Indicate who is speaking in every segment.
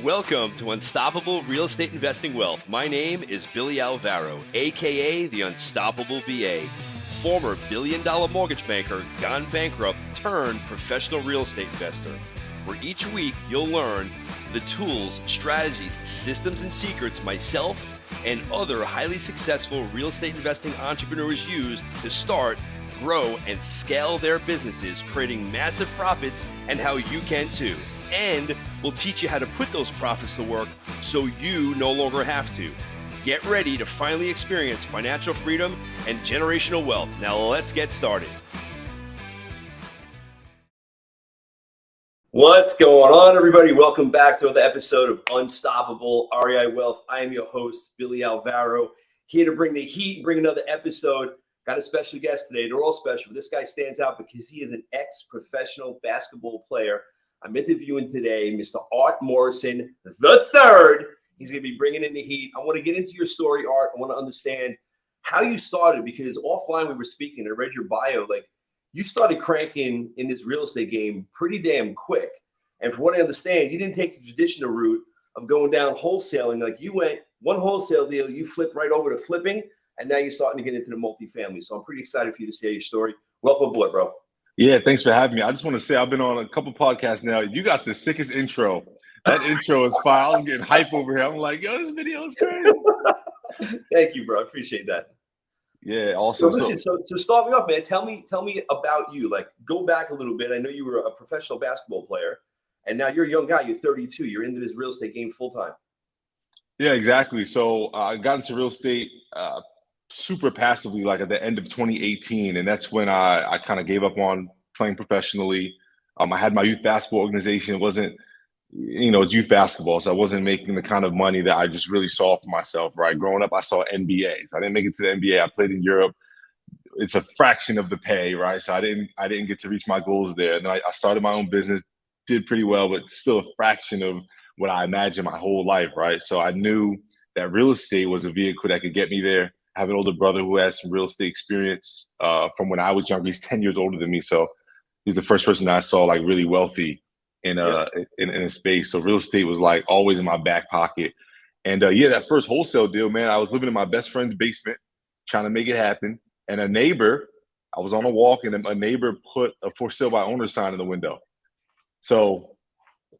Speaker 1: Welcome to Unstoppable Real Estate Investing Wealth. My name is Billy Alvaro, aka the Unstoppable VA, former billion-dollar mortgage banker, gone bankrupt, turned professional real estate investor. Where each week you'll learn the tools, strategies, systems, and secrets myself and other highly successful real estate investing entrepreneurs use to start, grow, and scale their businesses, creating massive profits, and how you can too. And we'll teach you how to put those profits to work so you no longer have to. Get ready to finally experience financial freedom and generational wealth. Now let's get started. What's going on, everybody? Welcome back to another episode of Unstoppable REI Wealth. I am your host, Billy Alvaro, here to bring the heat, bring another episode. Got a special guest today. They're all special, but this guy stands out because he is an ex-professional basketball player. I'm interviewing today Mr. Art Morrison III. He's going to be bringing in the heat. I want to get into your story, Art. I want to understand how you started, because offline we were speaking. I read your bio. Like, you started cranking in this real estate game pretty damn quick. And from what I understand, you didn't take the traditional route of going down wholesaling. Like, you went one wholesale deal, you flipped right over to flipping, and now you're starting to get into the multifamily. So I'm pretty excited for you to share your story. Welcome aboard, bro.
Speaker 2: Yeah, thanks for having me. I just want to say I've been on a couple podcasts now. You got the sickest intro. That intro is fire. I was getting hype over here. I'm like, yo, this video is crazy.
Speaker 1: Thank you, bro. I appreciate that.
Speaker 2: Yeah, awesome.
Speaker 1: So listen, so start me off, man. Tell me about you. Like, go back a little bit. I know you were a professional basketball player, and now you're a young guy. You're 32. You're into this real estate game full time.
Speaker 2: Yeah, exactly. So I got into real estate super passively, like at the end of 2018, and that's when I kind of gave up on playing professionally. I had my youth basketball organization. It wasn't, it's youth basketball, so I wasn't making the kind of money that I just really saw for myself. Right, growing up, I saw NBA. I didn't make it to the NBA. I played in Europe. It's a fraction of the pay, right? So I didn't get to reach my goals there. And then I started my own business, did pretty well, but still a fraction of what I imagined my whole life, right? So I knew that real estate was a vehicle that could get me there. I have an older brother who has some real estate experience from when I was younger. He's 10 years older than me. So he's the first person that I saw like really wealthy in a space. So real estate was like always in my back pocket. And that first wholesale deal, man, I was living in my best friend's basement trying to make it happen. And a neighbor, I was on a walk and a neighbor put a for sale by owner sign in the window. So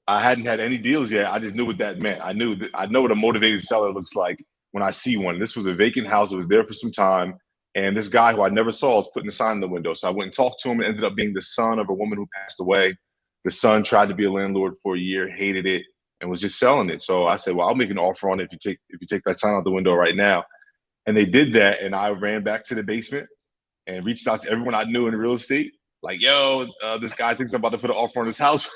Speaker 2: I hadn't had any deals yet. I just knew what that meant. I know what a motivated seller looks like when I see one. This was a vacant house. It was there for some time. And this guy who I never saw was putting a sign in the window. So I went and talked to him. It ended up being the son of a woman who passed away. The son tried to be a landlord for a year, hated it, and was just selling it. So I said, well, I'll make an offer on it if you take that sign out the window right now. And they did that. And I ran back to the basement and reached out to everyone I knew in real estate. Like, yo, this guy thinks I'm about to put an offer on his house.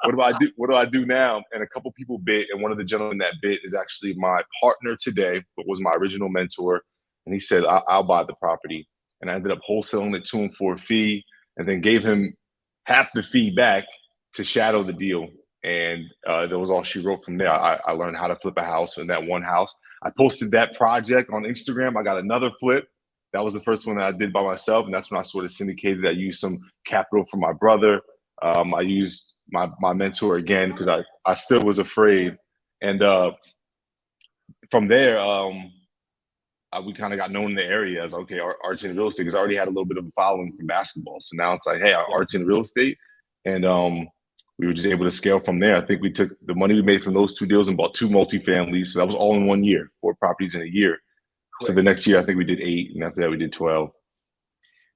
Speaker 2: What do I do? What do I do now? And a couple people bid, and one of the gentlemen that bid is actually my partner today, but was my original mentor. And he said, I'll buy the property. And I ended up wholesaling it to him for a fee, and then gave him half the fee back to shadow the deal. And that was all she wrote from there. I learned how to flip a house in that one house. I posted that project on Instagram. I got another flip. That was the first one that I did by myself, and that's when I sort of syndicated. I used some capital from my brother. I used my mentor again because I still was afraid. And from there, we kind of got known in the area as, okay, Art's in real estate, because I already had a little bit of a following from basketball. So now it's like, hey, Art's in real estate. And we were just able to scale from there. I think we took the money we made from those two deals and bought 2 multifamilies. So that was all in 1 year, 4 properties in a year. Quick. So the next year, I think we did 8. And after that, we did 12.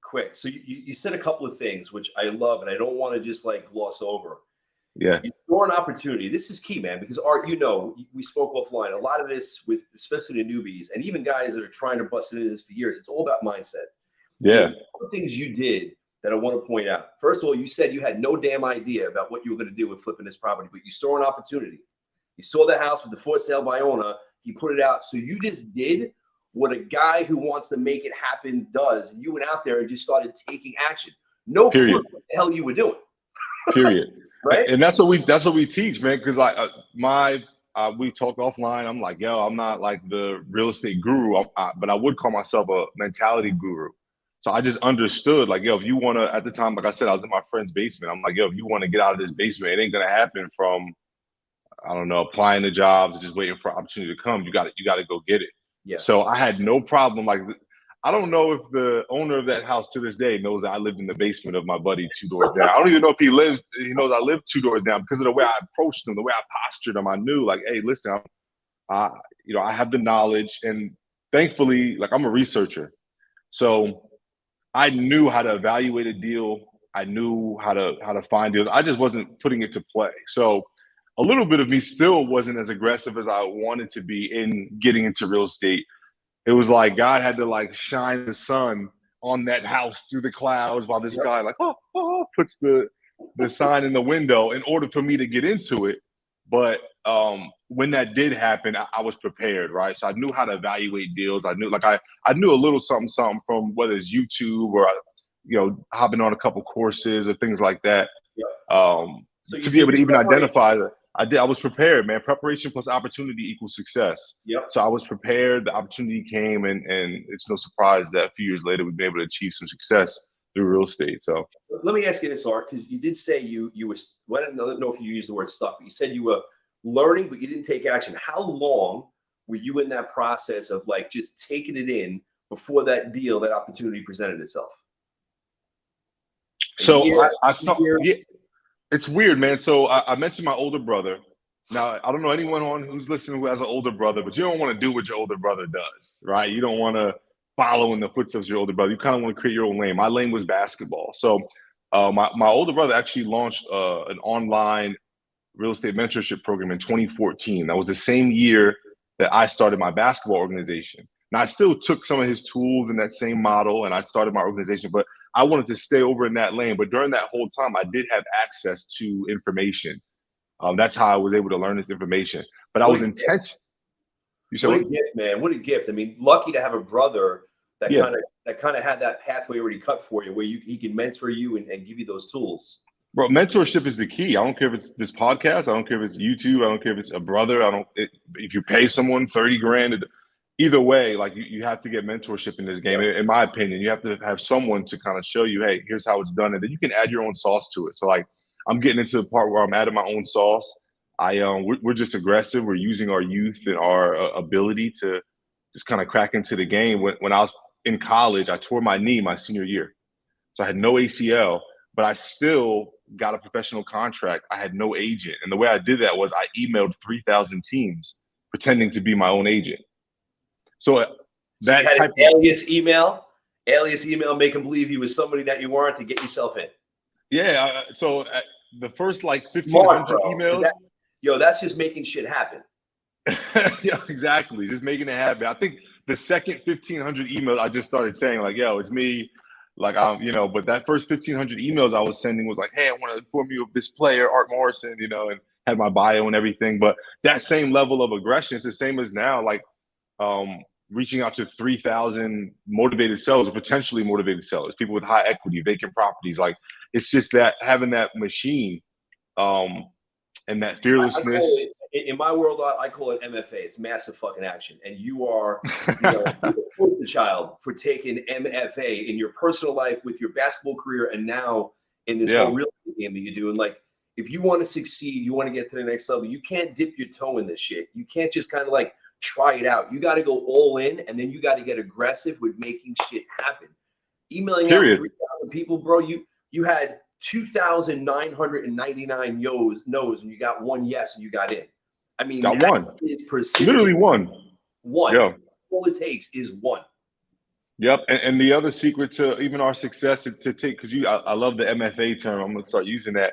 Speaker 1: Quick. So you said a couple of things, which I love, and I don't want to just like gloss over.
Speaker 2: Yeah.
Speaker 1: You saw an opportunity. This is key, man, because Art, we spoke offline. A lot of this with, especially the newbies and even guys that are trying to bust into this for years, it's all about mindset.
Speaker 2: Yeah.
Speaker 1: There's a couple of things you did that I want to point out. First of all, you said you had no damn idea about what you were going to do with flipping this property, but you saw an opportunity. You saw the house with the for sale by owner. He put it out. So you just did what a guy who wants to make it happen does. And you went out there and just started taking action. No clue what the hell you were doing.
Speaker 2: Period.
Speaker 1: Right.
Speaker 2: And that's what we teach, man. Because we talked offline. I'm like, yo, I'm not like the real estate guru, but I would call myself a mentality guru. So I just understood, like, yo, if you want to, at the time, like I said, I was in my friend's basement. I'm like, yo, if you want to get out of this basement, it ain't going to happen from I don't know, applying to jobs, just waiting for opportunity to come. You got to go get it.
Speaker 1: Yes.
Speaker 2: So I had no problem. Like, I don't know if the owner of that house to this day knows that I lived in the basement of my buddy 2 doors down. I don't even know if he knows I lived 2 doors down, because of the way I approached him, the way I postured him. I knew, like, hey, listen, I have the knowledge, and thankfully, like, I'm a researcher. So I knew how to evaluate a deal. I knew how to find deals. I just wasn't putting it to play. So a little bit of me still wasn't as aggressive as I wanted to be in getting into real estate. It was like God had to, like, shine the sun on that house through the clouds while this guy, like, puts the sign in the window in order for me to get into it. But when that did happen, I was prepared, right? So I knew how to evaluate deals. I knew, like, I knew a little something from whether it's YouTube or hopping on a couple courses or things like that.
Speaker 1: So
Speaker 2: to be able to even identify that. I was prepared, man. Preparation plus opportunity equals success.
Speaker 1: Yep.
Speaker 2: So I was prepared. The opportunity came, and it's no surprise that a few years later we've been able to achieve some success through real estate. So
Speaker 1: let me ask you this, Art, because you did say you were. Well, I don't know if you used the word stuck, but you said you were learning, but you didn't take action. How long were you in that process of, like, just taking it in before that opportunity presented itself?
Speaker 2: So I saw. Yeah, it's weird, man. So I mentioned my older brother. Now, I don't know anyone who's listening who has an older brother, but you don't want to do what your older brother does, right? You don't want to follow in the footsteps of your older brother. You kind of want to create your own lane. My lane was basketball. So my older brother actually launched an online real estate mentorship program in 2014. That was the same year that I started my basketball organization. Now, I still took some of his tools in that same model, and I started my organization, but I wanted to stay over in that lane. But during that whole time, I did have access to information. That's how I was able to learn this information. But I was intentional.
Speaker 1: What a gift, man! What a gift. I mean, lucky to have a brother that kind of had that pathway already cut for you, where he can mentor you and give you those tools.
Speaker 2: Bro, mentorship is the key. I don't care if it's this podcast. I don't care if it's YouTube. I don't care if it's a brother. If you pay someone 30 grand, either way, like, you have to get mentorship in this game. In my opinion, you have to have someone to kind of show you, hey, here's how it's done. And then you can add your own sauce to it. So, like, I'm getting into the part where I'm adding my own sauce. We're just aggressive. We're using our youth and our ability to just kind of crack into the game. When I was in college, I tore my knee my senior year. So I had no ACL, but I still got a professional contract. I had no agent. And the way I did that was I emailed 3,000 teams pretending to be my own agent. So that
Speaker 1: you had an alias email, make them believe you was somebody that you weren't to get yourself in.
Speaker 2: Yeah. So the first, like, 1,500 emails.
Speaker 1: That's just making shit happen.
Speaker 2: Yeah, exactly. Just making it happen. I think the second 1,500 emails, I just started saying, like, yo, it's me. Like, but that first 1,500 emails I was sending was like, hey, I want to inform you of this player, Art Morrison, and had my bio and everything. But that same level of aggression is the same as now, like, reaching out to 3,000 motivated sellers, or potentially motivated sellers, people with high equity, vacant properties. Like, it's just that having that machine and that fearlessness.
Speaker 1: In my world, I call it MFA. It's massive fucking action. And you are the poster child for taking MFA in your personal life with your basketball career, and now in this whole real estate game that you do. And, like, if you want to succeed, you want to get to the next level, you can't dip your toe in this shit. You can't just kind of, like, try it out. You got to go all in, and then you got to get aggressive with making shit happen. Emailing out 3,000 people, bro, you had 2,999 no's, and you got one yes, and you got in. I mean,
Speaker 2: got one.
Speaker 1: Is persistent.
Speaker 2: Literally one.
Speaker 1: Yeah. All it takes is one.
Speaker 2: Yep. And the other secret to even our success to take, because I love the MFA term. I'm going to start using that.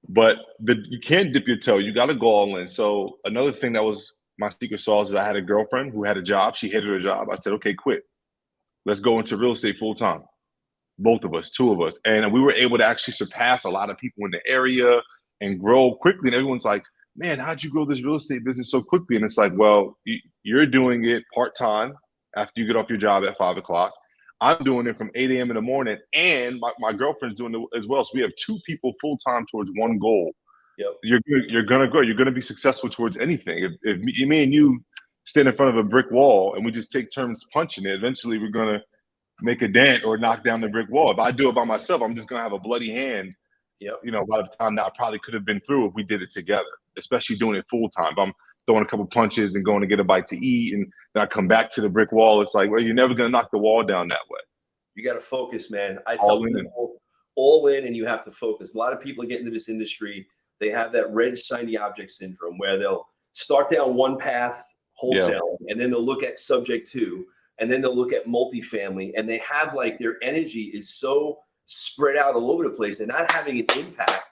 Speaker 2: But you can't dip your toe. You got to go all in. So another thing that was my secret sauce is I had a girlfriend who had a job. She hated her job. I said, okay, quit. Let's go into real estate full time. Both of us, 2 of us. And we were able to actually surpass a lot of people in the area and grow quickly. And everyone's like, man, how'd you grow this real estate business so quickly? And it's like, well, you're doing it part-time after you get off your job at 5 o'clock. I'm doing it from 8 a.m. in the morning, and my girlfriend's doing it as well. So we have 2 people full-time towards one goal.
Speaker 1: Yep.
Speaker 2: You're going to grow. You're going to be successful towards anything. If me and you stand in front of a brick wall and we just take turns punching it, eventually we're going to make a dent or knock down the brick wall. If I do it by myself, I'm just going to have a bloody hand
Speaker 1: Yep.
Speaker 2: you know, by the time that I probably could have been through if we did it together, especially doing it full time. If I'm throwing a couple punches and going to get a bite to eat and then I come back to the brick wall, it's like, well, you're never going to knock the wall down that way.
Speaker 1: You got to focus, man. I tell
Speaker 2: All in.
Speaker 1: people all in, and you have to focus. A lot of people get into this industry. They have that red shiny object syndrome where they'll start down one path, wholesale, and then they'll look at subject two, and then they'll look at multifamily, and they have like their energy is so spread out all over the place. They're not having an impact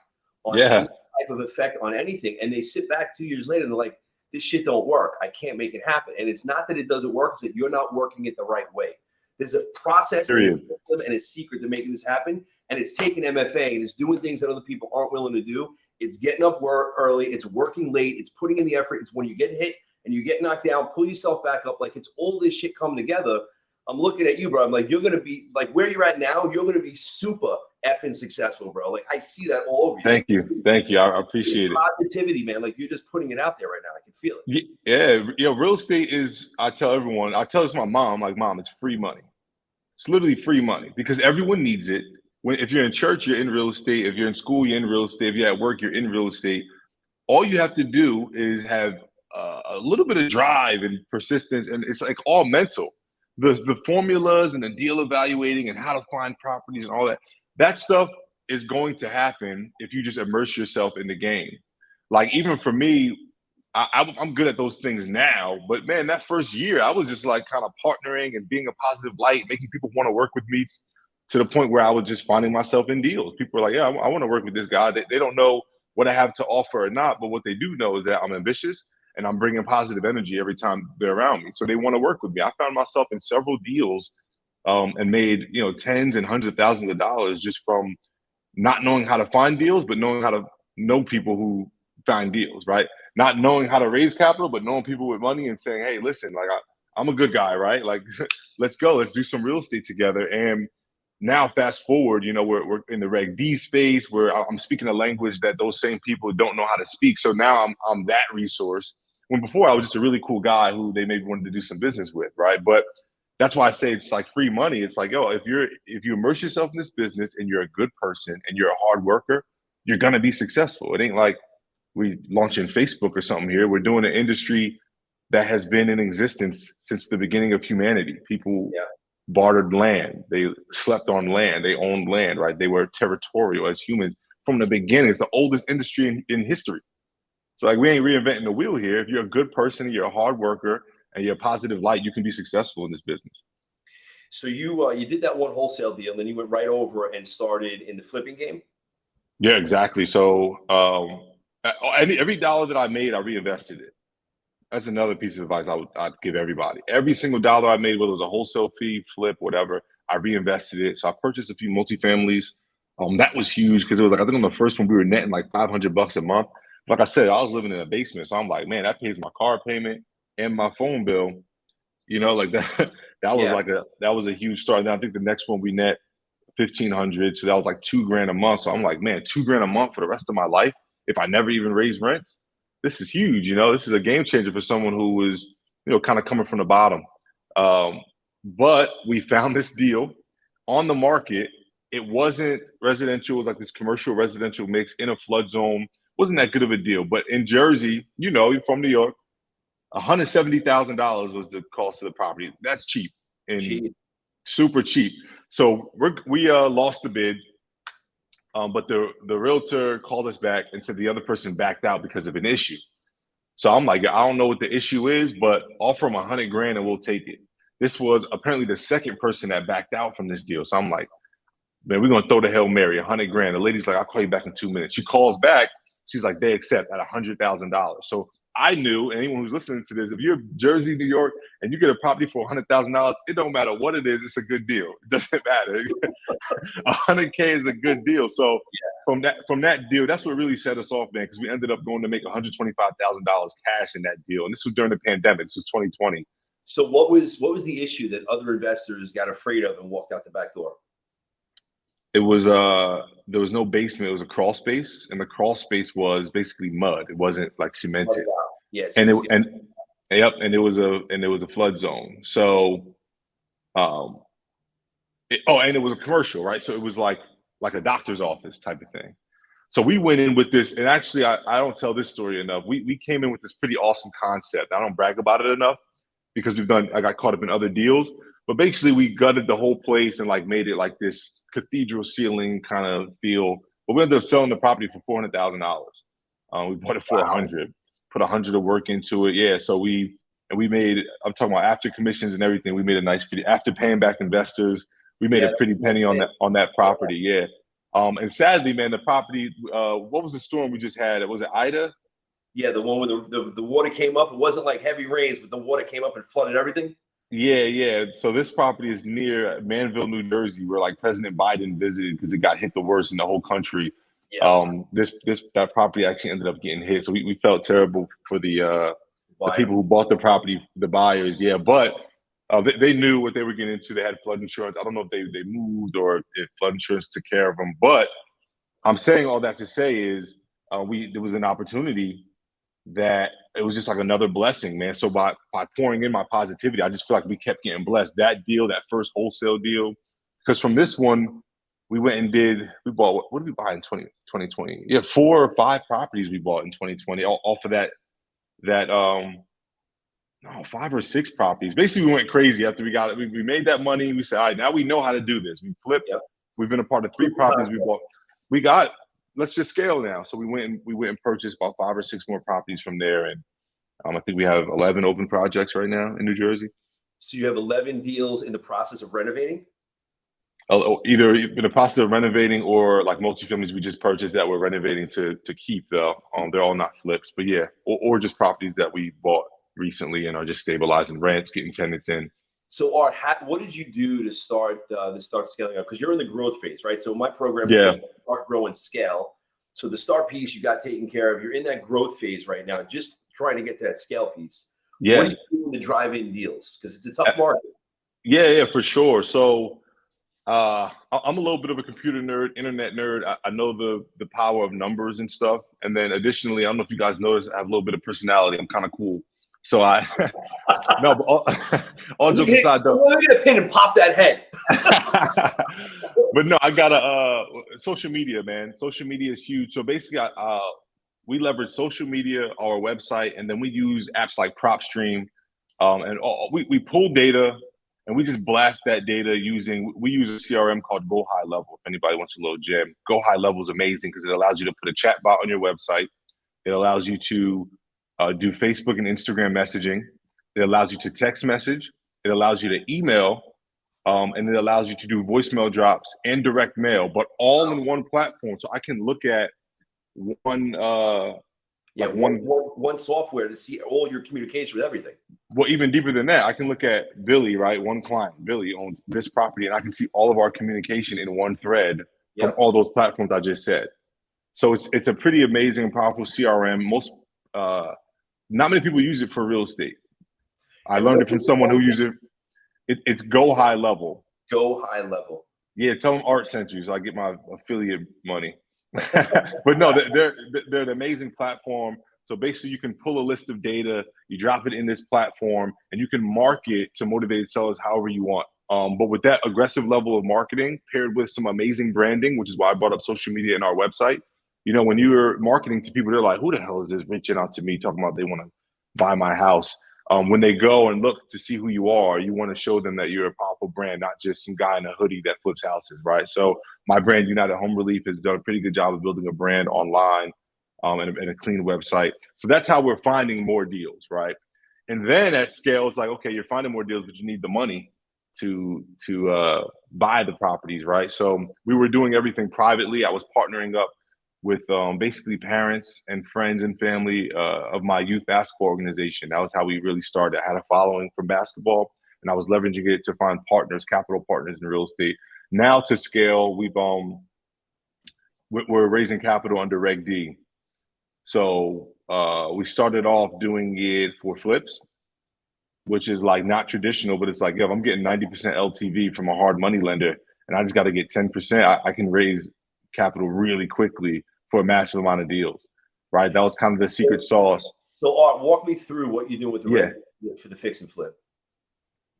Speaker 1: on any type of effect on anything. And they sit back 2 years later and they're like, this shit don't work. I can't make it happen. And it's not that it doesn't work, it's that you're not working it the right way. There's a process and a system and a secret to making this happen. And it's taking MFA and it's doing things that other people aren't willing to do. It's getting up early. It's working late. It's putting in the effort. It's when you get hit and you get knocked down, pull yourself back up. Like it's all this shit coming together. I'm looking at you, bro. I'm like, you're going to be like where you're at now. You're going to be super effing successful, bro. Like I see that all over you.
Speaker 2: Thank you. Thank you. I appreciate it.
Speaker 1: Positivity, man. Like you're just putting it out there right now. I can feel it.
Speaker 2: Yeah. Real estate is, I tell everyone, I tell this to my mom, I'm like, Mom, it's free money. It's literally free money because everyone needs it. If you're in church, you're in real estate. If you're in school, you're in real estate. If you're at work, you're in real estate. All you have to do is have a little bit of drive and persistence, and it's like all mental. The formulas and the deal evaluating and how to find properties and all that stuff is going to happen if you just immerse yourself in the game. Like even for me, I'm good at those things now, but man, that first year I was just like kind of partnering and being a positive light, making people want to work with me to the point where I was just finding myself in deals. People are like, yeah, I want to work with this guy. They don't know what I have to offer or not, but what they do know is that I'm ambitious and I'm bringing positive energy every time they're around me. So they want to work with me. I found myself in several deals and made, you know, tens and hundreds of thousands of dollars just from not knowing how to find deals, but knowing how to know people who find deals, right? Not knowing how to raise capital, but knowing people with money and saying, hey, listen, like I'm a good guy, right? Like, let's go, let's do some real estate together. And now fast forward, you know, we're in the Reg D space where I'm speaking a language that those same people don't know how to speak. So now I'm that resource. When before I was just a really cool guy who they maybe wanted to do some business with, right? But that's why I say it's like free money. It's like, yo, if you immerse yourself in this business and you're a good person and you're a hard worker, you're gonna be successful. It ain't like we launching Facebook or something here. We're doing an industry that has been in existence since the beginning of humanity. People bartered land. They slept on land. They owned land, right? They were territorial as humans from the beginning. It's the oldest industry in history. So like we ain't reinventing the wheel here. If you're a good person, you're a hard worker, and you're a positive light, you can be successful in this business.
Speaker 1: So you did that one wholesale deal, and then you went right over and started in the flipping game?
Speaker 2: Yeah, exactly. So every dollar that I made, I reinvested it. That's another piece of advice I'd give everybody. Every single dollar I made, whether it was a wholesale fee, flip, whatever, I reinvested it. So I purchased a few multifamilies. That was huge because it was like, I think on the first one we were netting like $500 a month. Like I said, I was living in a basement. So I'm like, man, that pays my car payment and my phone bill. You know, like that, that was a huge start. And I think the next one we net 1,500. So that was like $2,000 a month. So I'm like, man, $2,000 a month for the rest of my life if I never even raise rents. This is huge. You know, this is a game changer for someone who was, you know, kind of coming from the bottom. But we found this deal on the market. It wasn't residential. It was like this commercial residential mix in a flood zone. Wasn't that good of a deal. But in Jersey, you know, you're from New York, $170,000 was the cost of the property. That's cheap and super cheap. So we lost the bid. But the realtor called us back and said the other person backed out because of an issue. So I'm like, I don't know what the issue is, but offer them $100,000 and we'll take it. This was apparently the second person that backed out from this deal. So I'm like, man, we're gonna throw the Hail Mary, $100,000. The lady's like, I'll call you back in 2 minutes. She calls back. She's like, they accept at $100,000. So I knew, anyone who's listening to this, if you're Jersey, New York, and you get a property for $100,000, it don't matter what it is, it's a good deal. It doesn't matter. $100K is a good deal. So from that deal, that's what really set us off, man, because we ended up going to make $125,000 cash in that deal. And this was during the pandemic. This was 2020.
Speaker 1: So what was the issue that other investors got afraid of and walked out the back door?
Speaker 2: It was there was no basement. It was a crawl space, and the crawl space was basically mud. It wasn't like cemented.
Speaker 1: Oh, wow. Yeah,
Speaker 2: and it was a flood zone. So, and it was a commercial, right? So it was like a doctor's office type of thing. So we went in with this, and actually, I don't tell this story enough. We came in with this pretty awesome concept. I don't brag about it enough because I got caught up in other deals. But basically, we gutted the whole place and like made it like this cathedral ceiling kind of feel. But we ended up selling the property for $400,000. We bought it for 100, put 100 of work into it. Yeah, so we made. I'm talking about after commissions and everything. We made a nice pretty after paying back investors. We made a pretty penny on that property. Yeah. And sadly, man, the property. What was the storm we just had? Was it Ida?
Speaker 1: Yeah, the one where the water came up. It wasn't like heavy rains, but the water came up and flooded everything.
Speaker 2: Yeah. So this property is near Manville, New Jersey, where like President Biden visited because it got hit the worst in the whole country.
Speaker 1: Yeah.
Speaker 2: That property actually ended up getting hit, so we felt terrible for the people who bought the property, the buyers. Yeah, but they knew what they were getting into. They had flood insurance. I don't know if they moved or if flood insurance took care of them. But I'm saying all that to say is there was an opportunity that it was just like another blessing, man. So by pouring in my positivity, I just feel like we kept getting blessed. That deal, that first wholesale deal, because from this one, we went and we bought, what did we buy in 2020? Yeah, 4 or 5 properties we bought in 2020 off of that, no, 5 or 6 properties. Basically, we went crazy after we got it. We made that money. We said, all right, now we know how to do this. We flipped. Yep. We've been a part of 3 properties we bought. We got, let's just scale now. So we went and purchased about 5 or 6 more properties from there. And I think we have 11 open projects right now in New Jersey.
Speaker 1: So you have 11 deals in the process of renovating?
Speaker 2: Either in the process of renovating or like multifamilies we just purchased that we're renovating to keep though. They're all not flips, but yeah, or just properties that we bought recently and are just stabilizing rents, getting tenants in.
Speaker 1: So Art, what did you do to start scaling up? Because you're in the growth phase, right? So my program is Start, Grow, and Scale. So the start piece you got taken care of. You're in that growth phase right now, just trying to get to that scale piece.
Speaker 2: Yeah.
Speaker 1: What are you doing to drive in deals? Because it's a tough market.
Speaker 2: Yeah, for sure. So I'm a little bit of a computer nerd, internet nerd. I know the power of numbers and stuff. And then additionally, I don't know if you guys noticed, I have a little bit of personality. I'm kind of cool. So no, but all jokes aside, though.
Speaker 1: Let me get a pin and pop that head.
Speaker 2: But no, I got social media, man. Social media is huge. So basically, we leverage social media, our website, and then we use apps like PropStream, and we pull data and we just blast that data we use a CRM called Go High Level. If anybody wants a little gem, Go High Level is amazing because it allows you to put a chat bot on your website. It allows you to do Facebook and Instagram messaging. It allows you to text message. It allows you to email, and it allows you to do voicemail drops and direct mail, but all in one platform. So I can look at one
Speaker 1: software to see all your communication with everything.
Speaker 2: Well, even deeper than that, I can look at Billy, right? One client, Billy owns this property, and I can see all of our communication in one thread from all those platforms I just said. So it's a pretty amazing and powerful CRM. Not many people use it for real estate. I learned it from someone who uses it. It's Go High Level.
Speaker 1: Go High Level.
Speaker 2: Yeah, tell them Art sent you, so I get my affiliate money. But no, they're an amazing platform. So basically, you can pull a list of data, you drop it in this platform, and you can market to motivated sellers however you want. But with that aggressive level of marketing paired with some amazing branding, which is why I brought up social media and our website. You know, when you're marketing to people, they're like, who the hell is this reaching out to me talking about they want to buy my house? When they go and look to see who you are, you want to show them that you're a powerful brand, not just some guy in a hoodie that flips houses, right? So my brand, United Home Relief, has done a pretty good job of building a brand online and a clean website. So that's how we're finding more deals, right? And then at scale, it's like, okay, you're finding more deals, but you need the money to buy the properties, right? So we were doing everything privately. I was partnering up with basically parents and friends and family of my youth basketball organization. That was how we really started. I had a following from basketball, and I was leveraging it to find partners, capital partners in real estate. Now to scale, we're raising capital under Reg D. So we started off doing it for flips, which is like not traditional, but it's like, if I'm getting 90% LTV from a hard money lender and I just got to get 10%, I can raise capital really quickly for a massive amount of deals, right? That was kind of the secret sauce.
Speaker 1: So Art, walk me through what you're doing with the for the fix and flip.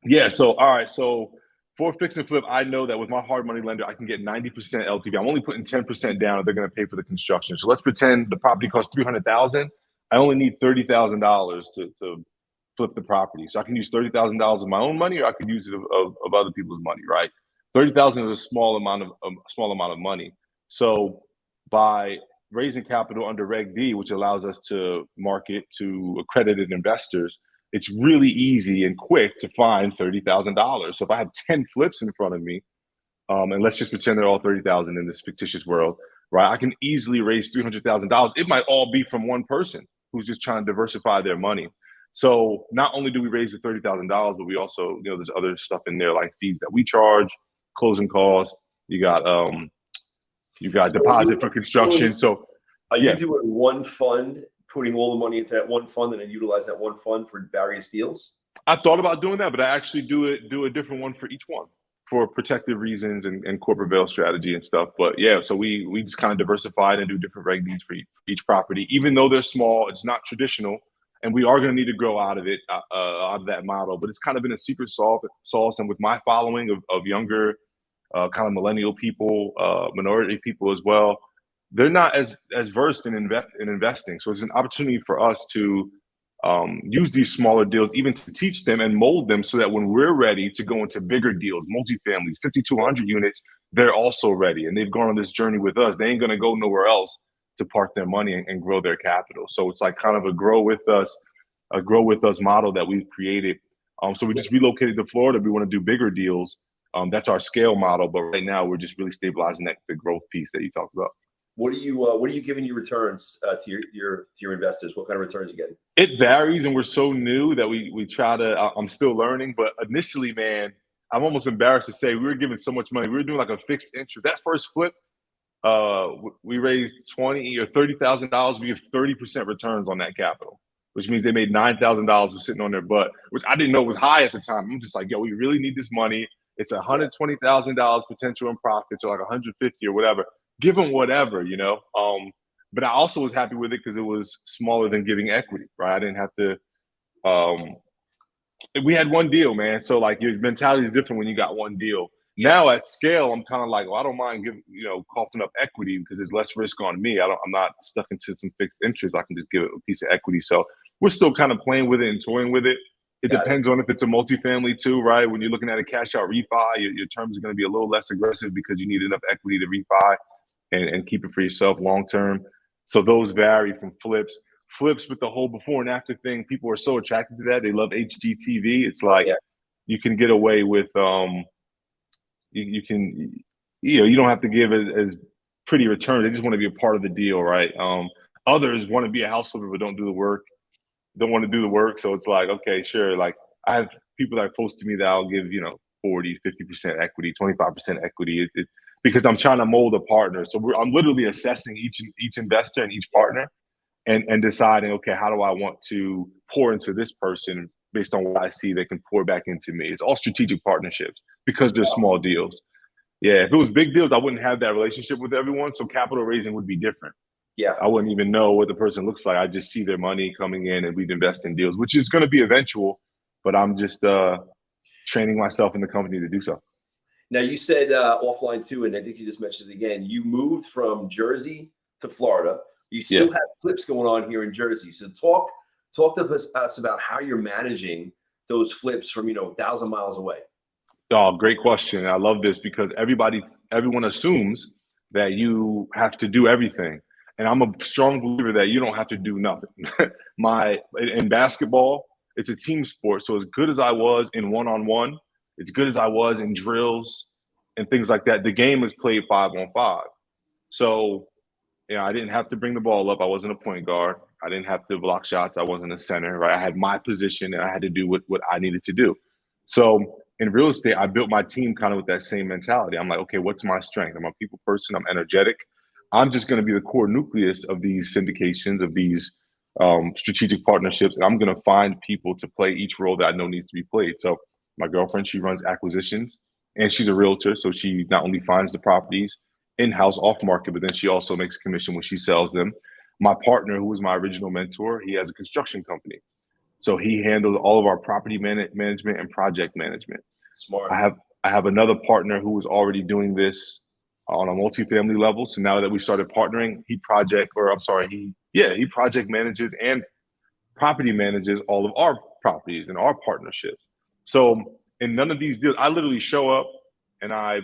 Speaker 2: Yeah. So, all right. So For fix and flip, I know that with my hard money lender, I can get 90% LTV. I'm only putting 10% down if they're going to pay for the construction. So let's pretend the property costs $300,000. I only need $30,000 to flip the property. So I can use $30,000 of my own money, or I could use it of other people's money, right? 30,000 is a small amount of money. So by raising capital under Reg D, which allows us to market to accredited investors, it's really easy and quick to find $30,000. So if I have 10 flips in front of me, and let's just pretend they're all 30,000 in this fictitious world, right? I can easily raise $300,000. It might all be from one person who's just trying to diversify their money. So not only do we raise the $30,000, but we also, there's other stuff in there like fees that we charge, closing costs. You got deposit for construction. So
Speaker 1: are you doing one fund, putting all the money into that one fund, and then utilize that one fund for various deals?
Speaker 2: I thought about doing that, but I actually do a different one for each one for protective reasons and corporate veil strategy and stuff. But yeah, so we just kind of diversified and do different reg needs for each property, even though they're small. It's not traditional, and we are going to need to grow out of it, out of that model. But it's kind of been a secret sauce, and with my following of younger, kind of millennial people, minority people as well, they're not as versed in investing. So it's an opportunity for us to use these smaller deals, even to teach them and mold them so that when we're ready to go into bigger deals, multifamilies, 5,200 units, they're also ready. And they've gone on this journey with us. They ain't going to go nowhere else to park their money and grow their capital. So it's like kind of a grow with us model that we've created. So we just relocated to Florida. We want to do bigger deals. That's our scale model. But right now we're just really stabilizing the growth piece that you talked about.
Speaker 1: What are you giving your returns to your investors? What kind of returns are you getting?
Speaker 2: It varies, and we're so new that we try to. I'm still learning, but initially, man, I'm almost embarrassed to say we were giving so much money. We were doing like a fixed interest. That first flip, we raised $20,000 or $30,000. We give 30% returns on that capital, which means they made $9,000 for sitting on their butt, which I didn't know was high at the time. I'm just like, yo, we really need this money. It's $120,000 potential in profits, or like 150 or whatever. Give them whatever, but I also was happy with it because it was smaller than giving equity, right? I didn't have to, we had one deal, man. So like your mentality is different when you got one deal. Now at scale, I'm kind of like, well, I don't mind giving, coughing up equity because there's less risk on me. I'm not stuck into some fixed interest. I can just give it a piece of equity. So we're still kind of playing with it and toying with it. It depends on if it's a multifamily too, right? When you're looking at a cash out refi, your terms are going to be a little less aggressive because you need enough equity to refi and keep it for yourself long term. So those vary from flips with the whole before and after thing. People are so attracted to that. They love HGTV. It's like you can get away with you don't have to give as pretty returns. They just want to be a part of the deal, right? Others want to be a house flipper but don't want to do the work. So it's like, okay, sure. Like I have people that post to me that I'll give 40, 50% equity, 25% equity. Because I'm trying to mold a partner. So I'm literally assessing each investor and each partner and deciding, okay, how do I want to pour into this person based on what I see they can pour back into me. It's all strategic partnerships because they're small deals. Yeah, if it was big deals, I wouldn't have that relationship with everyone. So capital raising would be different.
Speaker 1: Yeah.
Speaker 2: I wouldn't even know what the person looks like. I just see their money coming in and we'd invest in deals, which is going to be eventual, but I'm just training myself in the company to do so.
Speaker 1: Now, you said offline too, and I think you just mentioned it again, you moved from Jersey to Florida. You still have flips going on here in Jersey. So talk to us about how you're managing those flips from, 1,000 miles away.
Speaker 2: Oh, great question. I love this because everyone assumes that you have to do everything. And I'm a strong believer that you don't have to do nothing. In basketball, it's a team sport. So as good as I was in one-on-one, as good as I was in drills and things like that, the game is played 5-on-5. So, I didn't have to bring the ball up. I wasn't a point guard. I didn't have to block shots. I wasn't a center, right? I had my position and I had to do what I needed to do. So in real estate, I built my team kind of with that same mentality. I'm like, okay, what's my strength? I'm a people person. I'm energetic. I'm just going to be the core nucleus of these syndications, of these strategic partnerships. And I'm going to find people to play each role that I know needs to be played. So my girlfriend, she runs acquisitions and she's a realtor. So she not only finds the properties in-house off market, but then she also makes commission when she sells them. My partner, who was my original mentor, he has a construction company. So he handles all of our property management and project management.
Speaker 1: Smart.
Speaker 2: I I have another partner who was already doing this on a multifamily level. So now that we started partnering, he project manages and property manages all of our properties and our partnerships. So in none of these deals, I literally show up and I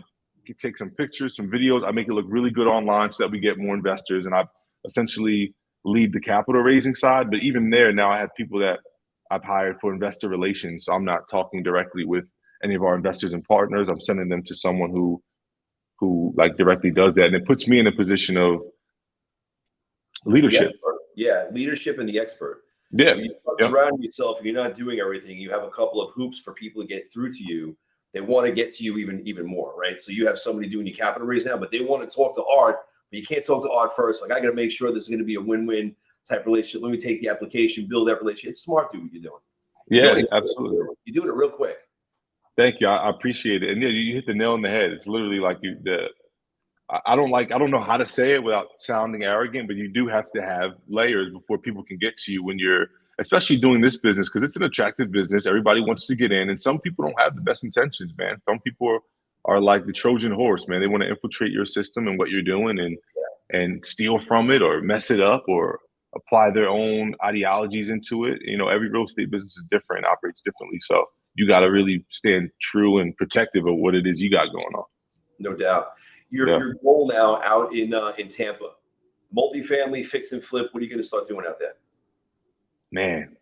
Speaker 2: can take some pictures, some videos. I make it look really good online so that we get more investors. And I essentially lead the capital raising side. But even there, now I have people that I've hired for investor relations. So I'm not talking directly with any of our investors and partners. I'm sending them to someone who like directly does that. And it puts me in a position of leadership.
Speaker 1: Yeah, leadership and the expert.
Speaker 2: Yeah.
Speaker 1: When you surround yourself, if you're not doing everything, you have a couple of hoops for people to get through to you. They want to get to you even more, right? So you have somebody doing your capital raise now, but they want to talk to Art, but you can't talk to Art first. Like, I got to make sure this is going to be a win-win type relationship. Let me take the application, build that relationship. It's smart, dude, what you're doing.
Speaker 2: Yeah, absolutely.
Speaker 1: You're doing it real quick.
Speaker 2: Thank you. I appreciate it. And yeah, you hit the nail on the head. It's literally like I don't know how to say it without sounding arrogant, but you do have to have layers before people can get to you when you're, especially doing this business, because it's an attractive business. Everybody wants to get in, and some people don't have the best intentions, man. Some people are like the Trojan horse, man. They want to infiltrate your system and what you're doing and steal from it or mess it up or apply their own ideologies into it. You know, every real estate business is different, operates differently. So you got to really stand true and protective of what it is you got going on.
Speaker 1: No doubt. Your goal now out in Tampa, multifamily, fix and flip. What are you going to start doing out there?
Speaker 2: Man,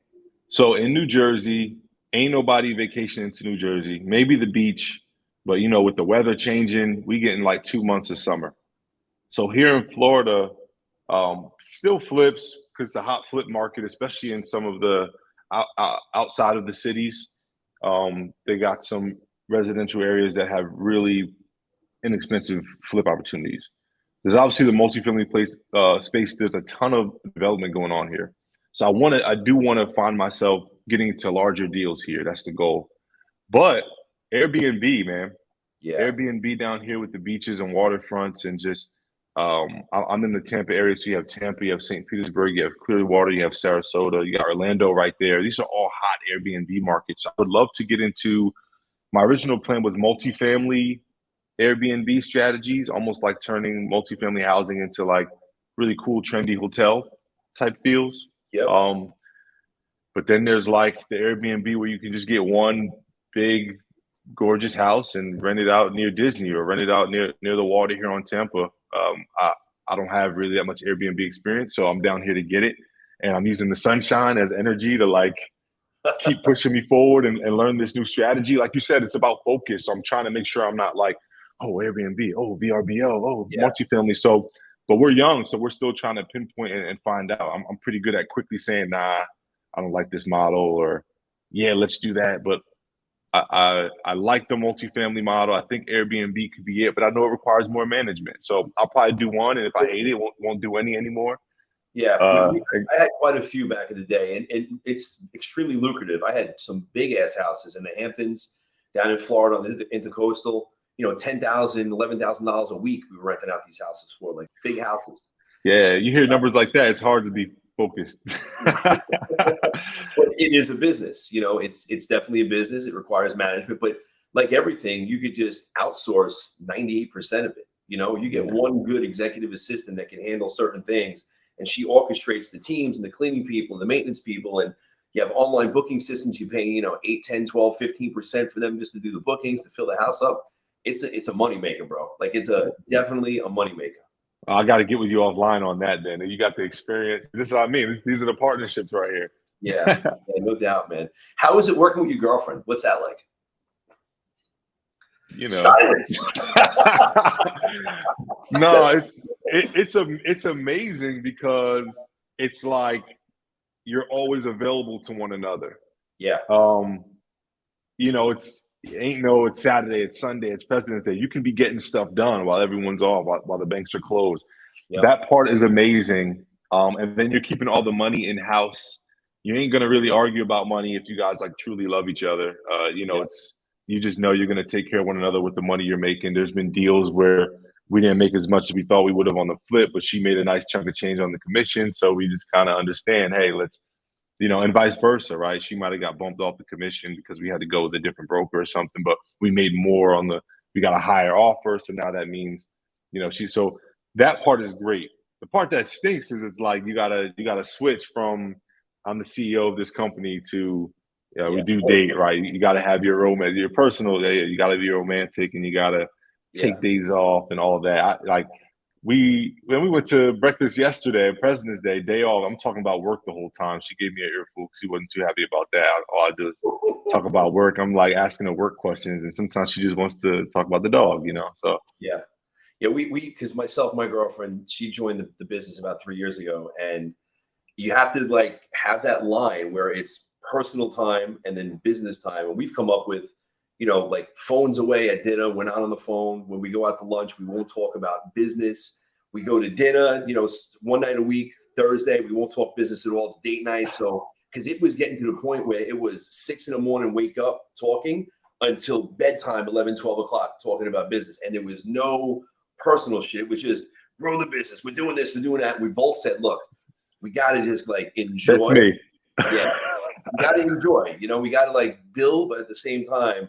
Speaker 2: so in New Jersey, ain't nobody vacationing to New Jersey. Maybe the beach, but you know, with the weather changing, we getting like 2 months of summer. So here in Florida, still flips because it's a hot flip market, especially in some of the outside of the cities. They got some residential areas that have really inexpensive flip opportunities. There's obviously the multifamily space. There's a ton of development going on here. So I do want to find myself getting into larger deals here. That's the goal. But Airbnb, man. Yeah. Airbnb down here with the beaches and waterfronts and just I'm in the Tampa area. So you have Tampa, you have St. Petersburg, you have Clearwater, you have Sarasota, you got Orlando right there. These are all hot Airbnb markets. I would love to get into, my original plan was multifamily Airbnb strategies, almost like turning multifamily housing into like really cool, trendy hotel type feels.
Speaker 1: Yep.
Speaker 2: But then there's like the Airbnb where you can just get one big, gorgeous house and rent it out near Disney or rent it out near the water here on Tampa. I don't have really that much Airbnb experience, so I'm down here to get it. And I'm using the sunshine as energy to like keep pushing me forward and learn this new strategy. Like you said, it's about focus. So I'm trying to make sure I'm not like, oh, Airbnb, oh, VRBO, oh, multifamily. So, but we're young, so we're still trying to pinpoint and find out. I'm pretty good at quickly saying, nah, I don't like this model, or yeah, let's do that. But I like the multifamily model. I think Airbnb could be it, but I know it requires more management. So I'll probably do one, and if I hate it, won't do any anymore.
Speaker 1: Yeah, I had quite a few back in the day, and it's extremely lucrative. I had some big ass houses in the Hamptons, down in Florida, on the intercoastal. You know, $10,000, $11,000 a week we were renting out these houses for, like big houses.
Speaker 2: Yeah, you hear numbers like that, it's hard to be focused.
Speaker 1: But it is a business. You know, it's definitely a business. It requires management, but like everything, you could just outsource 98% of it. You know, you get one good executive assistant that can handle certain things, and she orchestrates the teams and the cleaning people and the maintenance people, and you have online booking systems. You pay, you know, 8, 10, 12, 15% for them just to do the bookings, to fill the house up. It's a money maker, bro. Like it's definitely a money maker.
Speaker 2: I got to get with you offline on that, then. You got the experience. This is what I mean. These are the partnerships right here.
Speaker 1: Yeah, no doubt, man. How is it working with your girlfriend? What's that like?
Speaker 2: You know,
Speaker 1: silence.
Speaker 2: No, it's amazing because it's like you're always available to one another.
Speaker 1: Yeah.
Speaker 2: You know, it's Saturday, it's Sunday, it's President's Day. You can be getting stuff done while everyone's off, while the banks are closed. Yep. That part is amazing. And then you're keeping all the money in house. You ain't gonna really argue about money if you guys like truly love each other. You know, you just know you're gonna take care of one another with the money you're making. There's been deals where we didn't make as much as we thought we would have on the flip, but she made a nice chunk of change on the commission. So we just kind of understand, hey, let's and vice versa, right? She might have got bumped off the commission because we had to go with a different broker or something, but we made more we got a higher offer. So now that means, so that part is great. The part that stinks is it's like you gotta switch from I'm the CEO of this company to we do date, right? You gotta have your romance, your personal day, you gotta be romantic, and you gotta take days off and all of that. When we went to breakfast yesterday, President's Day, day off, I'm talking about work the whole time. She gave me an earful because she wasn't too happy about that. All I do is talk about work. I'm like asking her work questions, and sometimes she just wants to talk about the dog, So
Speaker 1: we because myself, my girlfriend, she joined the business about 3 years ago, and you have to like have that line where it's personal time and then business time, and we've come up with like phones away at dinner. We're not on the phone. When we go out to lunch, we won't talk about business. We go to dinner, one night a week, Thursday, we won't talk business at all. It's date night. So, because it was getting to the point where it was 6 a.m, wake up talking until bedtime, 11, 12 o'clock, talking about business. And there was no personal shit, which is grow the business. We're doing this, we're doing that. We both said, look, we got to just like enjoy.
Speaker 2: That's me.
Speaker 1: Yeah. We got to enjoy, we got to like build, but at the same time,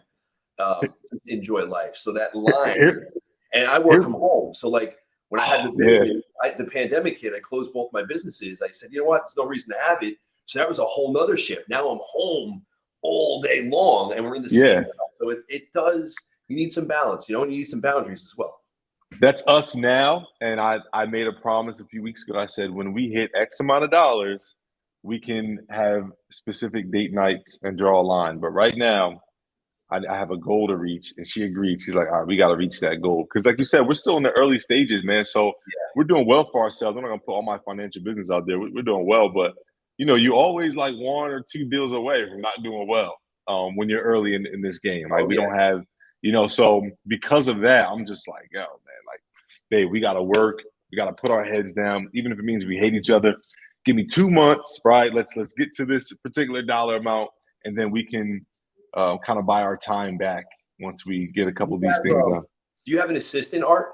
Speaker 1: enjoy life. So that line, and I work from home. So like when I had the business, the pandemic hit, I closed both my businesses. I said, you know what? There's no reason to have it. So that was a whole nother shift. Now I'm home all day long and we're in the same house. So it does, you need some balance, and you need some boundaries as well.
Speaker 2: That's us now. And I made a promise a few weeks ago. I said, when we hit X amount of dollars, we can have specific date nights and draw a line. But right now, I have a goal to reach, and she agreed. She's like, all right, we got to reach that goal. Because like you said, we're still in the early stages, man. So we're doing well for ourselves. I'm not going to put all my financial business out there. We're doing well. But, you always like 1 or 2 deals away from not doing well when you're early in this game. Like we don't have, so because of that, I'm just like, yo, man, like, babe, we got to work. We got to put our heads down, even if it means we hate each other. Give me 2 months, right? Let's get to this particular dollar amount, and then we can kind of buy our time back once we get a couple of these things done.
Speaker 1: Do you have an assistant, Art?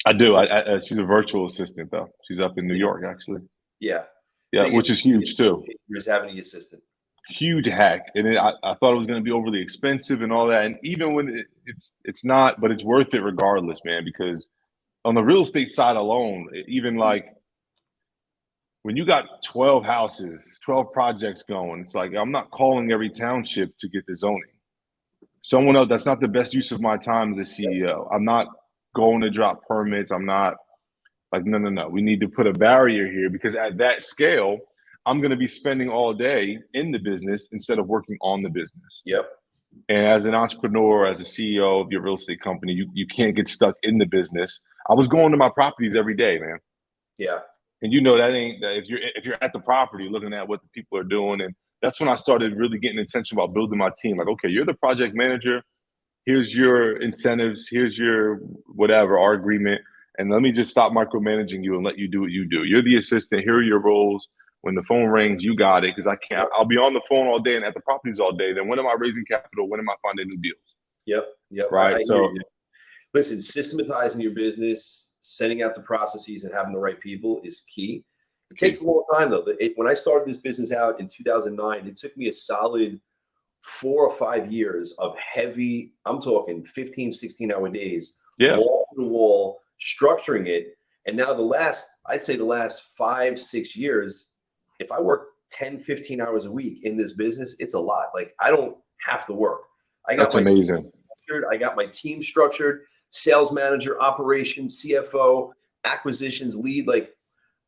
Speaker 2: I do. She's a virtual assistant, though. She's up in New York, actually.
Speaker 1: Yeah,
Speaker 2: which is huge too.
Speaker 1: Just having the assistant.
Speaker 2: Huge hack, and I thought it was going to be overly expensive and all that. And even when it's not, but it's worth it regardless, man. Because on the real estate side alone, even like when you got 12 houses, 12 projects going, it's like I'm not calling every township to get the zoning. Someone else, that's not the best use of my time as a CEO. I'm not going to drop permits. I'm not like, no. We need to put a barrier here, because at that scale, I'm going to be spending all day in the business instead of working on the business.
Speaker 1: Yep.
Speaker 2: And as an entrepreneur, as a CEO of your real estate company, you can't get stuck in the business. I was going to my properties every day, man.
Speaker 1: Yeah.
Speaker 2: And that ain't that if you're at the property looking at what the people are doing. And that's when I started really getting intention about building my team. Like, okay, you're the project manager. Here's your incentives. Here's your whatever, our agreement. And let me just stop micromanaging you and let you do what you do. You're the assistant. Here are your roles. When the phone rings, you got it. Because I'll be on the phone all day and at the properties all day. Then when am I raising capital? When am I finding new deals?
Speaker 1: Yep.
Speaker 2: Right. So
Speaker 1: listen, systematizing your business, sending out the processes, and having the right people is key. It takes a long time, though. When I started this business out in 2009, it took me a solid 4 or 5 years of heavy, I'm talking 15, 16-hour days, wall to wall, structuring it. And now I'd say the last 5, 6 years, if I work 10, 15 hours a week in this business, it's a lot. Like, I don't have to work.
Speaker 2: That's amazing.
Speaker 1: I got my team structured, sales manager, operations, CFO, acquisitions, lead. Like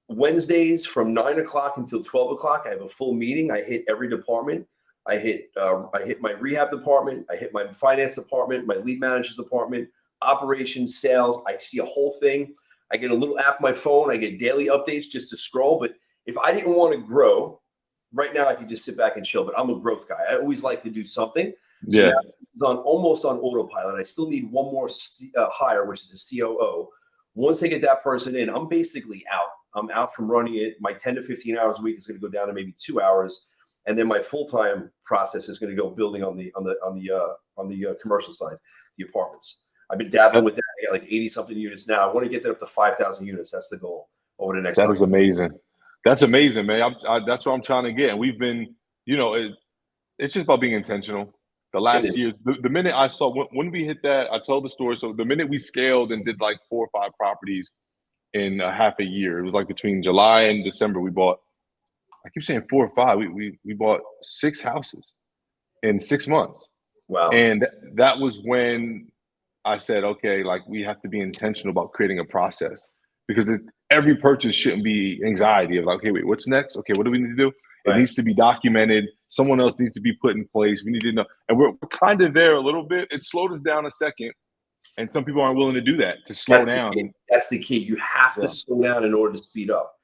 Speaker 1: Wednesdays from 9 o'clock until 12 o'clock, I have a full meeting. I hit every department. I hit my rehab department. I hit my finance department, my lead manager's department, operations, sales. I see a whole thing. I get a little app on my phone. I get daily updates just to scroll. But if I didn't want to grow, right now I could just sit back and chill. But I'm a growth guy. I always like to do something. So now it's almost on autopilot. I still need one more hire, which is a COO. Once I get that person in, I'm basically out. I'm out from running it. My 10 to 15 hours a week is going to go down to maybe 2 hours, and then my full-time process is going to go building on the commercial side, the apartments. I've been dabbling with that. I got like 80-something units now. I want to get that up to 5,000 units. That's the goal over the next.
Speaker 2: That is amazing. That's amazing, man. That's what I'm trying to get. And we've been, it's just about being intentional. The
Speaker 1: It
Speaker 2: last
Speaker 1: is.
Speaker 2: year, the minute I saw when we hit that, I told the story. So the minute we scaled and did like 4 or 5 properties in a half a year, it was like between July and December, we bought. I keep saying 4 or 5. We bought 6 houses in 6 months,
Speaker 1: Wow.
Speaker 2: and that was when I said, okay, like we have to be intentional about creating a process because every purchase shouldn't be anxiety of like, okay, wait, what's next? Okay, what do we need to do? It
Speaker 1: Right.
Speaker 2: needs to be documented. Someone else needs to be put in place. We need to know. And we're kind of there a little bit. It slowed us down a second. And some people aren't willing to do that, to slow
Speaker 1: That's the
Speaker 2: down.
Speaker 1: key. That's the key. You have to
Speaker 2: Yeah.
Speaker 1: slow down in order to speed up.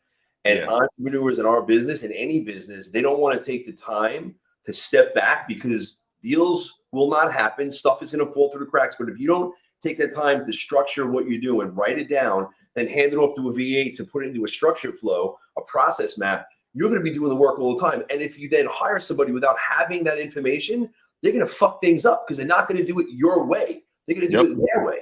Speaker 1: And
Speaker 2: Yeah.
Speaker 1: entrepreneurs in our business, in any business, they don't want to take the time to step back because deals will not happen. Stuff is going to fall through the cracks. But if you don't take the time to structure what you're doing, write it down, then hand it off to a VA to put it into a structure flow, a process map, you're going to be doing the work all the time. And if you then hire somebody without having that information, they're going to fuck things up because they're not going to do it your way. They're going to do it their way.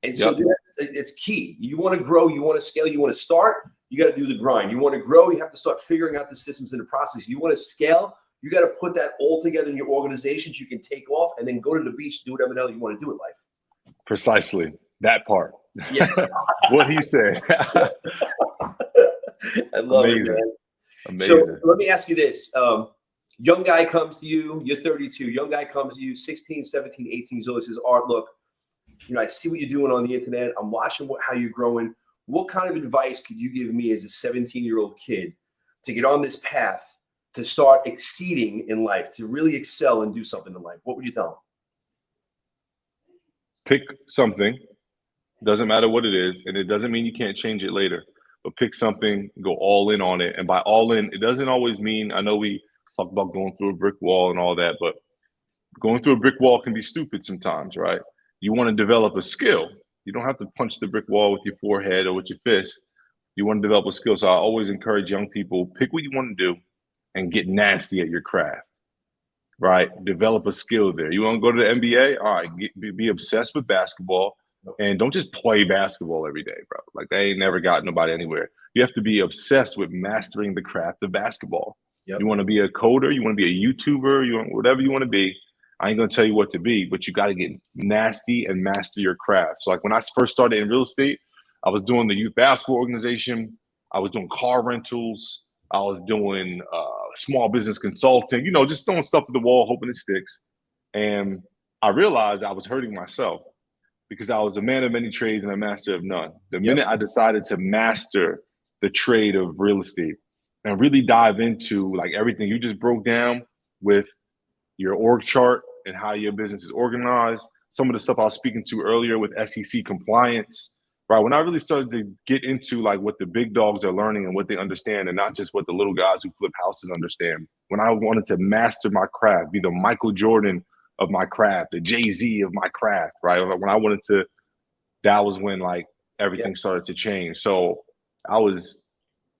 Speaker 1: And so it's key. You want to grow, you want to scale, you want to start, you got to do the grind. You want to grow, you have to start figuring out the systems and the process. You want to scale, you got to put that all together in your organizations. You can take off and then go to the beach, do whatever the hell you want to do in life.
Speaker 2: Precisely. That part.
Speaker 1: Yeah.
Speaker 2: What he said.
Speaker 1: I love it, man.
Speaker 2: Amazing.
Speaker 1: So let me ask you this. Young guy comes to you, you're 32, young guy comes to you, 16, 17, 18 years old, says, Art, look, I see what you're doing on the internet. I'm watching how you're growing. What kind of advice could you give me as a 17-year-old kid to get on this path, to start exceeding in life, to really excel and do something in life? What would you tell him?
Speaker 2: Pick something. Doesn't matter what it is. And it doesn't mean you can't change it later. But pick something, go all in on it. And by all in, it doesn't always mean, I know we talk about going through a brick wall and all that, but going through a brick wall can be stupid sometimes, right? You want to develop a skill. You don't have to punch the brick wall with your forehead or with your fist. You want to develop a skill. So I always encourage young people, pick what you want to do and get nasty at your craft, right? Develop a skill there. You want to go to the NBA? All right, be obsessed with basketball and don't just play basketball every day, bro. Like they ain't never got nobody anywhere. You have to be obsessed with mastering the craft of basketball. Yep. You want to be a coder, you want to be a YouTuber, you want whatever you want to be. I ain't gonna tell you what to be, but you got to get nasty and master your craft. So like when I first started in real estate, I was doing the youth basketball organization. I was doing car rentals. I was doing small business consulting, just throwing stuff at the wall, hoping it sticks. And I realized I was hurting myself because I was a man of many trades and a master of none. The minute I decided to master the trade of real estate and really dive into like everything you just broke down with your org chart and how your business is organized, some of the stuff I was speaking to earlier with SEC compliance, right? When I really started to get into like what the big dogs are learning and what they understand and not just what the little guys who flip houses understand, when I wanted to master my craft, be the Michael Jordan of my craft, the Jay-Z of my craft, right? When I wanted to, that was when like everything started to change. So I was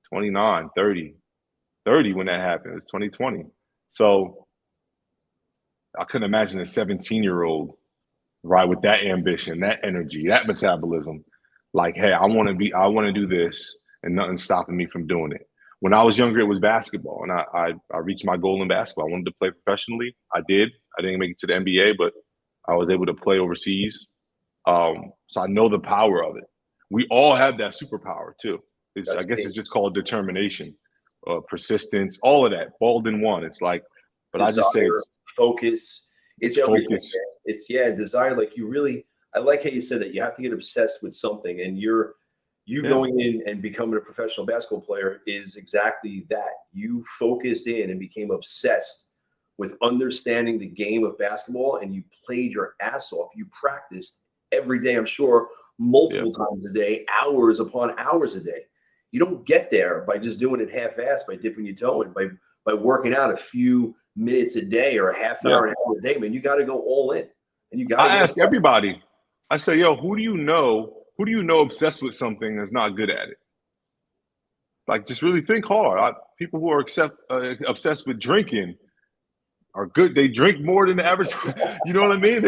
Speaker 2: 29, 30 when that happened. It was 2020. So I couldn't imagine a 17-year-old, right, with that ambition, that energy, that metabolism. Like, hey, I want to do this, and nothing's stopping me from doing it. When I was younger, it was basketball, and I reached my goal in basketball. I wanted to play professionally. I did. I didn't make it to the NBA, but I was able to play overseas. So I know the power of it. We all have that superpower too. I guess it's just called determination, persistence, all of that, balled in one. It's like, but desire, I just say it's
Speaker 1: focus. It's everything. Focus. It's desire. Like you really, I like how you said that you have to get obsessed with something, and you going in and becoming a professional basketball player is exactly that. You focused in and became obsessed with understanding the game of basketball, and you played your ass off. You practiced every day, I'm sure, multiple times a day, hours upon hours a day. You don't get there by just doing it half-assed, by dipping your toe in, by working out a few minutes a day or a half hour a day, man. You got to go all in. And you got to
Speaker 2: ask everybody. I say, yo, who do you know obsessed with something that's not good at it? Like, just really think hard. People who are obsessed with drinking are good. They drink more than the average. You know what I mean?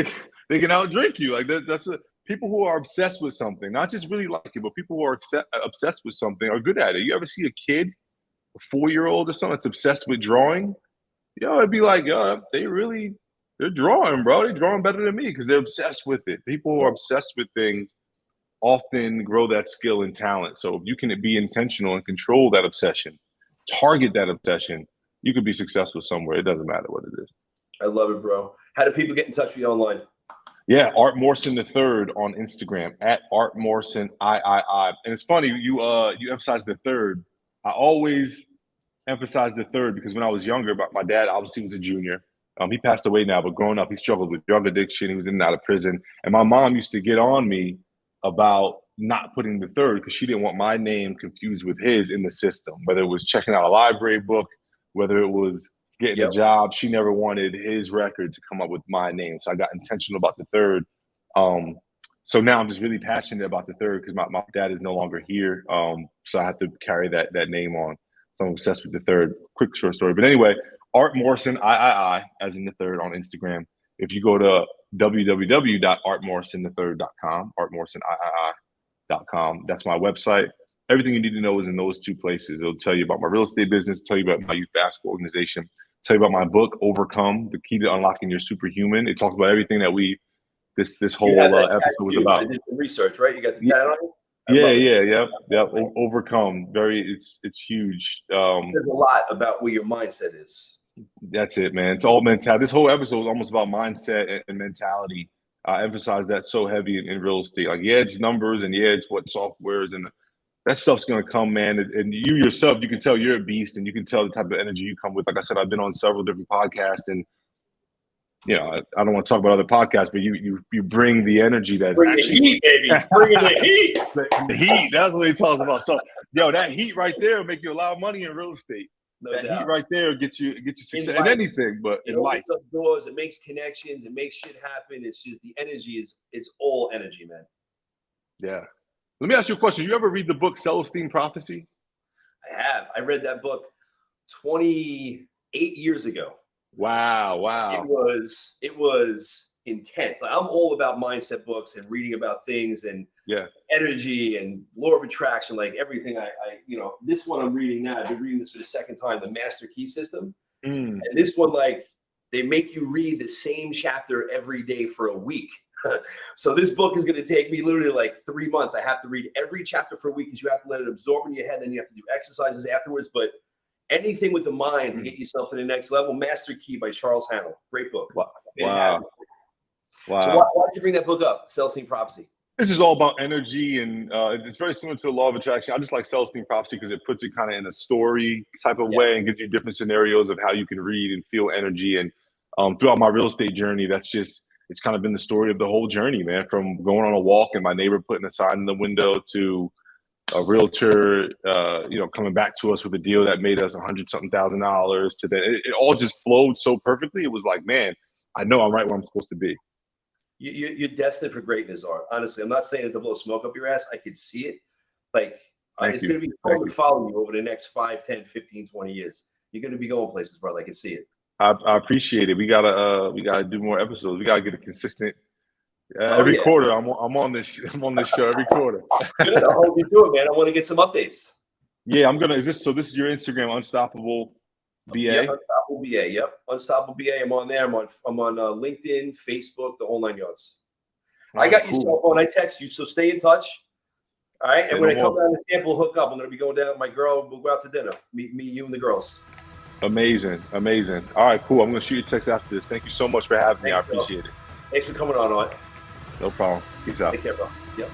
Speaker 2: They can outdrink you. Like that's people who are obsessed with something, not just really like it, but people who are obsessed with something are good at it. You ever see a kid a 4-year-old or something that's obsessed with drawing, it'd be like, they're drawing, bro. They're drawing better than me because they're obsessed with it. People who are obsessed with things often grow that skill and talent. So if you can be intentional and control that obsession, target that obsession, you could be successful somewhere. It doesn't matter what it is.
Speaker 1: I love it, bro. How do people get in touch with you online?
Speaker 2: Yeah, Art Morrison III on Instagram, at Art Morrison III. And it's funny, you emphasize the third. I always emphasize the third because when I was younger, my dad obviously was a junior. He passed away now, but growing up, he struggled with drug addiction. He was in and out of prison. And my mom used to get on me about not putting the third because she didn't want my name confused with his in the system, whether it was checking out a library book, whether it was getting a job. She never wanted his record to come up with my name. So I got intentional about the third. So now I'm just really passionate about the third because my dad is no longer here. So I have to carry that name on. So I'm obsessed with the third. Quick short story. But anyway, Art Morrison III, as in the third, on Instagram. If you go to www.artmorrisonthird.com, artmorrisonii.com, that's my website. Everything you need to know is in those two places. It'll tell you about my real estate business, tell you about my youth basketball organization, tell you about my book, Overcome, The Key to Unlocking Your Superhuman. It talks about everything that this whole episode was about.
Speaker 1: I did some research, right? You got the tat on it?
Speaker 2: Yeah. Overcome. It's huge.
Speaker 1: There's a lot about where your mindset is.
Speaker 2: That's it, man. It's all mentality. This whole episode is almost about mindset and mentality. I emphasize that so heavy in real estate. Like, it's numbers and it's what softwares and that stuff's going to come, man. And you yourself, you can tell you're a beast and you can tell the type of energy you come with. Like I said, I've been on several different podcasts and, I don't want to talk about other podcasts, but you bring the energy that's
Speaker 1: bring the heat, baby. Bring the heat.
Speaker 2: The heat. That's what he talks about. So, that heat right there will make you a lot of money in real estate.
Speaker 1: No
Speaker 2: that
Speaker 1: doubt.
Speaker 2: Heat right there gets you success in anything, but in life.
Speaker 1: It opens up doors, it makes connections, it makes shit happen. It's just the energy it's all energy, man.
Speaker 2: Yeah. Let me ask you a question. You ever read the book Celestine Prophecy?
Speaker 1: I have. I read that book 28 years ago.
Speaker 2: Wow.
Speaker 1: It was intense. Like, I'm all about mindset books and reading about things and energy and law of attraction, like everything. This one I'm reading now, I've been reading this for the second time, the Master Key System. And this one, like, they make you read the same chapter every day for a week. So this book is going to take me literally like 3 months. I have to read every chapter for a week because you have to let it absorb in your head. Then you have to do exercises afterwards. But anything with the mind to get yourself to the next level. Master Key by Charles Hannell. Great book.
Speaker 2: Wow.
Speaker 1: So why did you bring that book up, Celestine Prophecy?
Speaker 2: This is all about energy, and it's very similar to the law of attraction. I just like Celestine Prophecy because it puts it kind of in a story type of way and gives you different scenarios of how you can read and feel energy. And throughout my real estate journey, it's kind of been the story of the whole journey, man, from going on a walk and my neighbor putting a sign in the window to a realtor, coming back to us with a deal that made us $100-something thousand to then it all just flowed so perfectly. It was like, man, I know I'm right where I'm supposed to be.
Speaker 1: You're destined for greatness, Art. Honestly, I'm not saying it to blow smoke up your ass. I could see it. Like, it's going to be fun to follow you over the next 5, 10, 15, 20 years. You're going to be going places, brother. I can see it.
Speaker 2: I appreciate it. We gotta do more episodes. We gotta get a consistent every quarter. I'm on this show every quarter.
Speaker 1: Good. I hope you do it, man. I want to get some updates.
Speaker 2: Yeah, I'm gonna. This is your Instagram, Unstoppable BA.
Speaker 1: Yep, Unstoppable BA. Yep, Unstoppable BA. I'm on there. I'm on LinkedIn, Facebook, the whole 9 yards. I got your cell phone. I text you, so stay in touch. All right. And when I come down to Tampa, we'll hook up. I'm gonna be going down with my girl. We'll go out to dinner. Meet you and the girls.
Speaker 2: Amazing. All right, cool. I'm going to shoot you a text after this. Thank you so much for having me. I appreciate it.
Speaker 1: Thanks for coming on, Art.
Speaker 2: No problem. Peace out.
Speaker 1: Take care, bro. Yep.